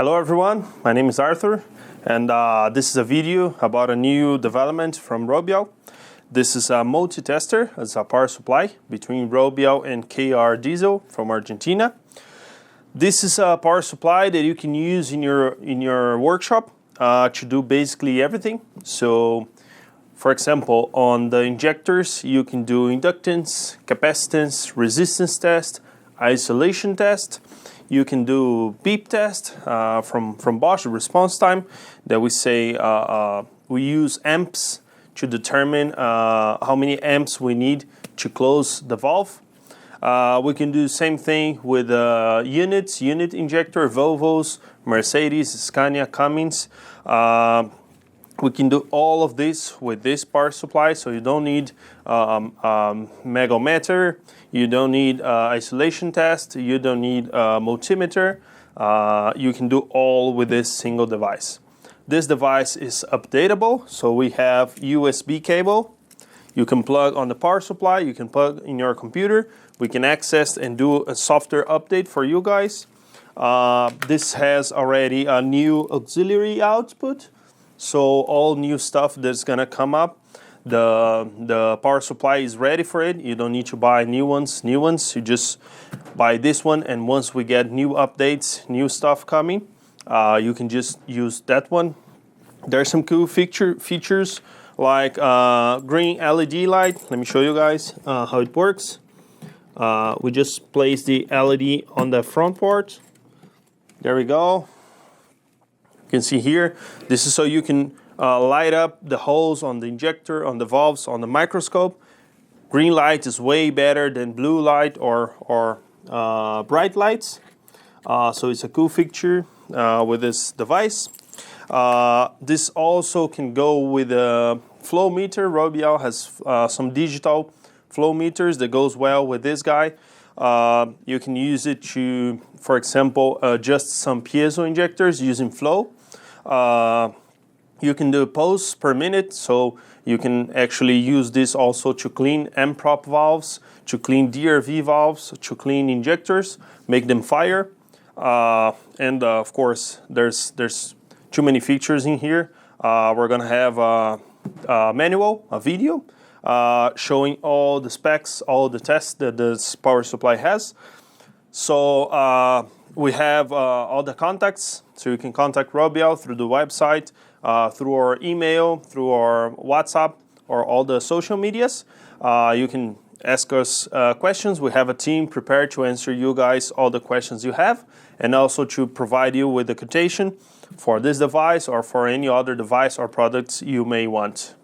Hello everyone, my name is Arthur, and this is a video about a new development from Robiel. This is a multi-tester. It's a power supply between Robiel and KR Diesel from Argentina. This is a power supply that you can use in your workshop to do basically everything. So, for example, on the injectors, you can do inductance, capacitance, resistance test, isolation test. You can do beep test from Bosch, response time, that we say we use amps to determine how many amps we need to close the valve. We can do the same thing with unit injector, Volvos, Mercedes, Scania, Cummins. We can do all of this with this power supply, so you don't need megameter, you don't need isolation test, you don't need multimeter. You can do all with this single device. This device is updatable, so we have USB cable. You can plug on the power supply, you can plug in your computer. We can access and do a software update for you guys. This has already a new auxiliary output. So all new stuff that's gonna come up, the power supply is ready for it. You don't need to buy new ones. You just buy this one, and once we get new updates, new stuff coming, you can just use that one. There's some cool features like green LED light. Let me show you guys how it works. We just place the LED on the front part. There we go. You can see here, this is so you can light up the holes on the injector, on the valves, on the microscope. Green light is way better than blue light or bright lights. So it's a cool feature with this device. This also can go with a flow meter. Robiel has some digital flow meters that goes well with this guy. You can use it to, for example, adjust some piezo injectors using flow. You can do pulse per minute, so you can actually use this also to clean M-prop valves, to clean DRV valves, to clean injectors, make them fire. And of course, there's too many features in here. We're gonna have a manual, a video, showing all the specs, all the tests that this power supply has. So we have all the contacts, so you can contact Robiel through the website, through our email, through our WhatsApp, or all the social medias. You can ask us questions. We have a team prepared to answer you guys all the questions you have, and also to provide you with a quotation for this device or for any other device or products you may want.